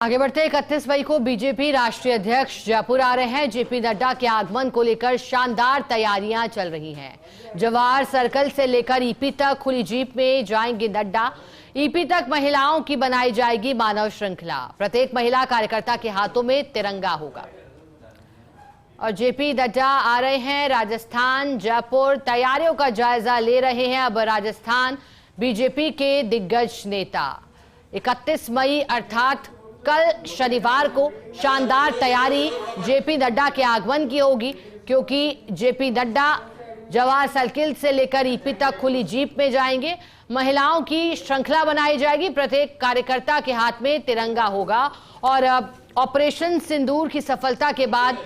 आगे बढ़ते 31 मई को बीजेपी राष्ट्रीय अध्यक्ष जयपुर आ रहे हैं। जेपी नड्डा के आगमन को लेकर शानदार तैयारियां चल रही हैं। जवाहर सर्कल से लेकर ईपी तक खुली जीप में जाएंगे नड्डा। ईपी तक महिलाओं की बनाई जाएगी मानव श्रृंखला। प्रत्येक महिला कार्यकर्ता के हाथों में तिरंगा होगा। और जेपी नड्डा आ रहे हैं राजस्थान, जयपुर तैयारियों का जायजा ले रहे हैं। अब राजस्थान बीजेपी के दिग्गज नेता 31 मई अर्थात कल शनिवार को शानदार तैयारी जेपी नड्डा के आगमन की होगी, क्योंकि जेपी नड्डा जवाहर सर्किल से लेकर ईपी तक खुली जीप में जाएंगे। महिलाओं की श्रृंखला बनाई जाएगी। प्रत्येक कार्यकर्ता के हाथ में तिरंगा होगा। और ऑपरेशन सिंदूर की सफलता के बाद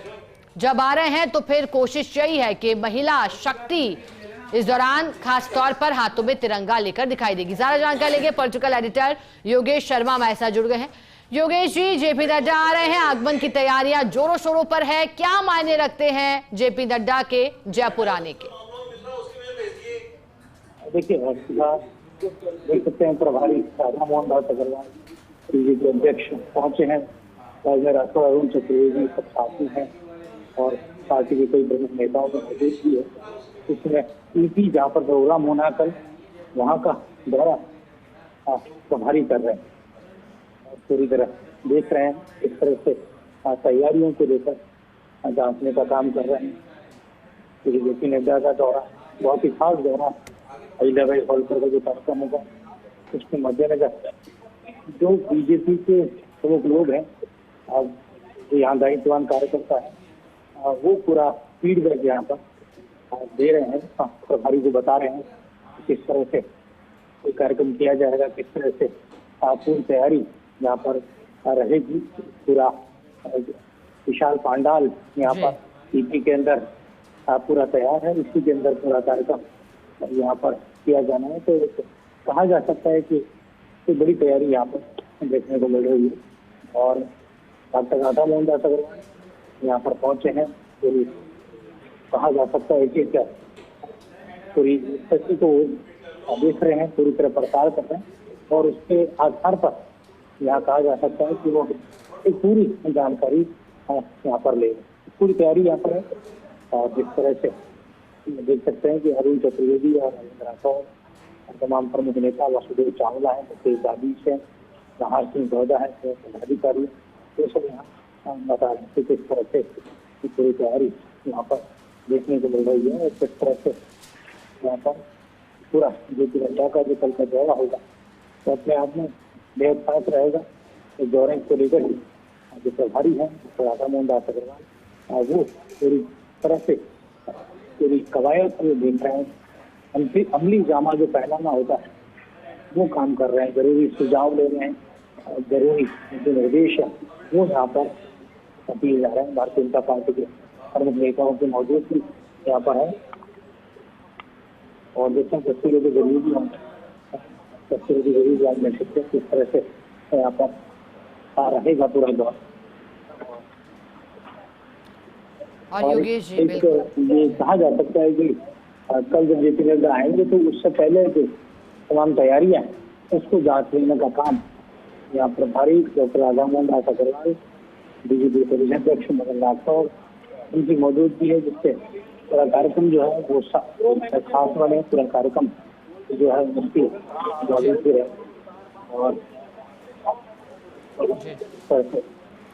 जब आ रहे हैं तो फिर कोशिश यही है कि महिला शक्ति इस दौरान खास तौर पर हाथों में तिरंगा लेकर दिखाई देगी। ज्यादा जानकारी लेंगे पॉलिटिकल एडिटर योगेश शर्मा हमारे साथ जुड़ गए हैं। योगेश जी, जेपी नड्डा आ रहे हैं, आगमन की तैयारियां जोरों शोरों पर है, क्या मायने रखते हैं जेपी नड्डा के जयपुर आने के? देखिए, देख सकते हैं प्रभारी राधा मोहन दास अग्रवाल बीजेपी अध्यक्ष पहुंचे हैं। राजनीतिक राठौर अरुण चतुर्वेदी सब साथी हैं और पार्टी के कई प्रमुख नेताओं में मौजूद भी है। इसमें ईपी जहाँ पर प्रोग्राम होना कल, वहाँ का दौरा प्रभारी कर रहे हैं। पूरी तरह देख रहे हैं इस तरह से तैयारियों को लेकर जांचने का काम कर रहे हैं। जेपी नड्डा का दौरा बहुत ही खास दौरा अहिल्याबाई होलकर का जो कार्यक्रम होगा उसके मद्देनजर जो बीजेपी के प्रमुख लोग हैं, जो यहाँ दायित्ववान कार्यकर्ता है, वो पूरा फीडबैक यहाँ पर दे रहे हैं, प्रभारी को बता रहे हैं किस तरह से कोई कार्यक्रम किया जाएगा, किस तरह से पूरी तैयारी यहाँ पर रहेगी। पूरा विशाल पांडाल यहाँ पर ईपी के अंदर पूरा तैयार है। इसी के अंदर पूरा कार्यक्रम यहाँ पर किया जाना है। तो कहा जा सकता है कि कोई बड़ी तैयारी यहाँ पर देखने को मिल रही है। और डॉक्टर राधा मोहन दास अग्रवाल यहाँ पर पहुंचे हैं। पूरी कहा जा सकता है कि क्या पूरी स्थिति को देख रहे हैं, पूरी तरह प्रचार कर रहे हैं और उसके आधार पर यहाँ कहा जा सकता है कि वो एक पूरी जानकारी यहाँ पर ले पूरी तैयारी यहाँ पर है। और जिस तरह से देख सकते हैं कि अरुण चतुर्वेदी और राजेंद्र राठौर और तमाम प्रमुख नेता वासुदेव चावला है, मुकेश दादीश है, नहार सिंह गौदा है, पदाधिकारी, ये सब यहाँ बता रहे हैं किस तरह से पूरी तैयारी यहाँ पर देखने को मिल रही है। और किस तरह से यहाँ पर पूरा जेपी नड्डा का जो कल का दौरा होगा तो अपने आप में बेहद खास रहेगा। इस दौरे को लेकर ही जो प्रभारी हैं राधा मोहन दास अग्रवाल, वो पूरी तरह से पूरी कवायद को देख रहे हैं। अमली जामा जो पहनाना होता है वो काम कर रहे हैं, जरूरी सुझाव ले रहे हैं, जरूरी जो निर्देश है वो यहाँ पर दिए जा रहे हैं। भारतीय जनता पार्टी के प्रमुख नेताओं की मौजूदगी यहाँ पर है। और देखते हैं तस्वीरों के जरूरी भी होंगे, तस्वीरों की जरूरी याद मिल सकते हैं किस तरह से यहाँ पर रहेगा पूरा दौर। और योगेश जी, ये कहा जा सकता है कि कल जब जेपी नड्डा आएंगे तो उससे पहले जो तमाम तैयारियां उसको जांच लेने का काम यहाँ प्रभारी डॉक्टर राधा मोहन दास अग्रवाल, बीजेपी प्रदेश अध्यक्ष मदन राठौर, उनकी मौजूदगी है, जिससे पूरा कार्यक्रम जो है वो खास बने। पूरा कार्यक्रम जो है उसकी मौजूदगी है और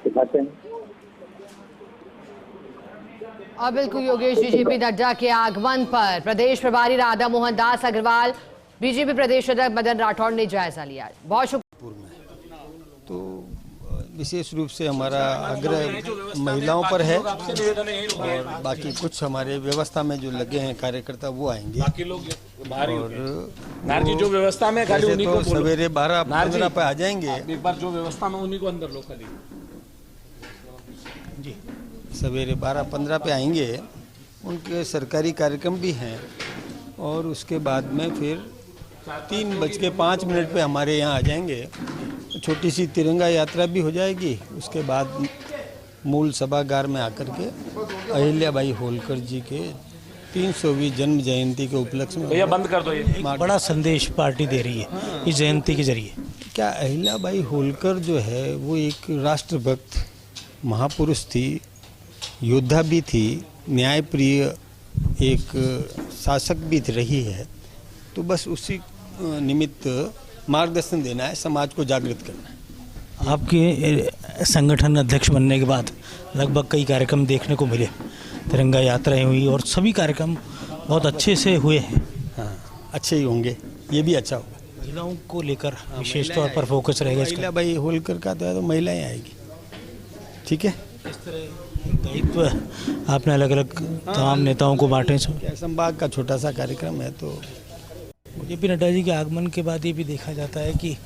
दिखाते हैं। और बिल्कुल योगेश जी, जेपी नड्डा के आगमन पर प्रदेश प्रभारी राधा मोहन दास अग्रवाल, बीजेपी प्रदेश अध्यक्ष मदन राठौर ने जायजा लिया। बहुत शुक्रिया। तो विशेष रूप से हमारा आग्रह महिलाओं पर है और बाकी कुछ हमारे व्यवस्था में जो लगे हैं कार्यकर्ता वो आएंगे। बाकी लोग और जो व्यवस्था में खाली उन्हीं को सवेरे 12-15 पे आ जाएंगे। एक बार जो व्यवस्था में उन्हीं को अंदर लो खाली जी, सवेरे 12-15 पे आएंगे। उनके सरकारी कार्यक्रम भी हैं और उसके बाद में फिर 3:05 पे हमारे यहाँ आ जाएंगे। छोटी सी तिरंगा यात्रा भी हो जाएगी। उसके बाद मूल सभागार में आकर के अहिल्याबाई होलकर जी के 320 जन्म जयंती के उपलक्ष्य में भैया बंद कर दो ये। एक बड़ा संदेश पार्टी दे रही है इस जयंती के जरिए। क्या अहिल्याबाई होलकर जो है वो एक राष्ट्रभक्त महापुरुष थी, योद्धा भी थी, न्यायप्रिय एक शासक भी रही है। तो बस उसी निमित्त मार्गदर्शन देना है, समाज को जागृत करना है। आपके संगठन अध्यक्ष बनने के बाद लगभग कई कार्यक्रम देखने को मिले, तिरंगा यात्राएं हुई और सभी कार्यक्रम बहुत अच्छे से हुए हैं। हाँ, अच्छे ही होंगे, ये भी अच्छा होगा। महिलाओं को लेकर विशेष तौर पर फोकस रहेगा इसका। अहिल्याबाई होलकर का तो महिलाएं आएगी, ठीक है। इस तरह दायित्व आपने अलग अलग तमाम नेताओं को बांटे। संभाग का छोटा सा कार्यक्रम है। तो जेपी नड्डा जी के आगमन के बाद ये भी देखा जाता है कि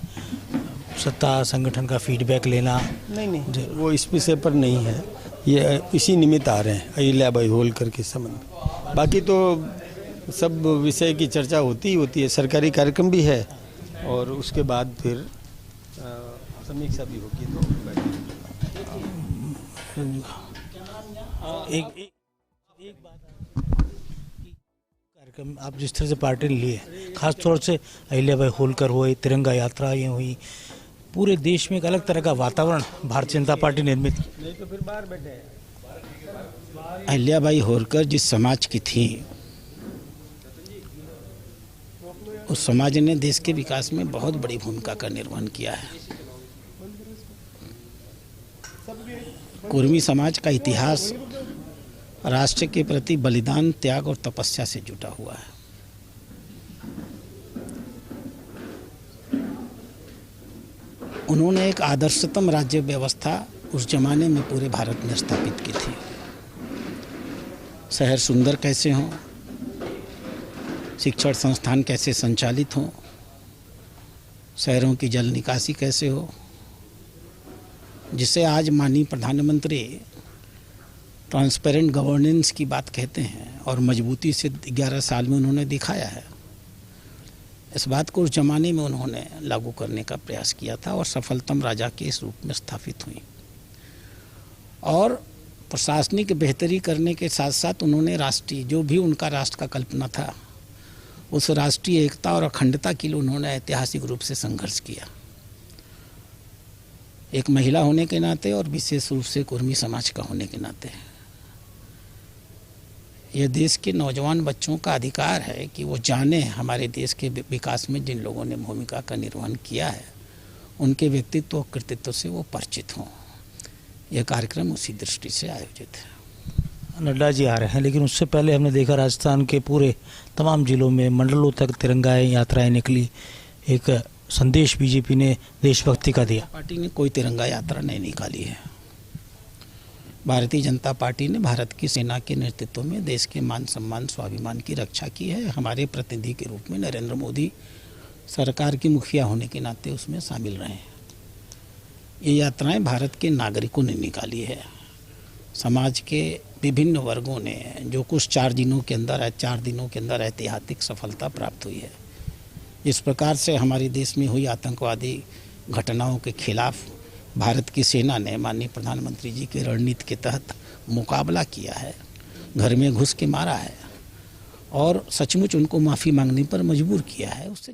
सत्ता संगठन का फीडबैक लेना। नहीं, वो इस विषय पर नहीं है, ये इसी निमित्त आ रहे हैं अहिल्याबाई होलकर के संबंध में। बाकी तो सब विषय की चर्चा होती है, सरकारी कार्यक्रम भी है और उसके बाद फिर समीक्षा भी होगी। तो एक बात कार्यक्रम आप जिस तरह से पार्टी ने ली है, खास तौर से अहिल्याबाई होलकर हुई, तिरंगा यात्रा ये हुई, पूरे देश में एक अलग तरह का वातावरण भारतीय जनता पार्टी निर्मित। नहीं तो फिर बाहर बैठे हैं। अहिल्याबाई होलकर जिस समाज की थी, उस समाज ने देश के विकास में बहुत बड़ी भूमिका का निर्वहन किया है। कुर्मी समाज का इतिहास राष्ट्र के प्रति बलिदान, त्याग और तपस्या से जुटा हुआ है। उन्होंने एक आदर्शतम राज्य व्यवस्था उस जमाने में पूरे भारत में स्थापित की थी। शहर सुंदर कैसे हों, शिक्षण संस्थान कैसे संचालित हों, शहरों की जल निकासी कैसे हो, जिसे आज माननीय प्रधानमंत्री ट्रांसपेरेंट गवर्नेंस की बात कहते हैं और मजबूती से 11 साल में उन्होंने दिखाया है। इस बात को उस जमाने में उन्होंने लागू करने का प्रयास किया था और सफलतम राजा के इस रूप में स्थापित हुई। और प्रशासनिक बेहतरी करने के साथ साथ उन्होंने राष्ट्रीय, जो भी उनका राष्ट्र का कल्पना था, उस राष्ट्रीय एकता और अखंडता के लिए उन्होंने ऐतिहासिक रूप से संघर्ष किया। एक महिला होने के नाते और विशेष रूप से कुर्मी समाज का होने के नाते यह देश के नौजवान बच्चों का अधिकार है कि वो जाने हमारे देश के विकास में जिन लोगों ने भूमिका का निर्वहन किया है, उनके व्यक्तित्व और कृतित्व से वो परिचित हों। यह कार्यक्रम उसी दृष्टि से आयोजित है। नड्डा जी आ रहे हैं, लेकिन उससे पहले हमने देखा राजस्थान के पूरे तमाम जिलों में मंडलों तक तिरंगा यात्राएं निकली। एक संदेश बीजेपी ने देशभक्ति का दिया। पार्टी ने कोई तिरंगा यात्रा नहीं निकाली है। भारतीय जनता पार्टी ने भारत की सेना के नेतृत्व में देश के मान सम्मान स्वाभिमान की रक्षा की है। हमारे प्रतिनिधि के रूप में नरेंद्र मोदी सरकार की मुखिया होने के नाते उसमें शामिल रहे हैं। ये यात्राएं भारत के नागरिकों ने निकाली है। समाज के विभिन्न वर्गों ने जो कुछ 4 दिनों के अंदर ऐतिहासिक सफलता प्राप्त हुई है। इस प्रकार से हमारे देश में हुई आतंकवादी घटनाओं के खिलाफ भारत की सेना ने माननीय प्रधानमंत्री जी की रणनीति के तहत मुकाबला किया है, घर में घुस के मारा है और सचमुच उनको माफ़ी मांगने पर मजबूर किया है। उससे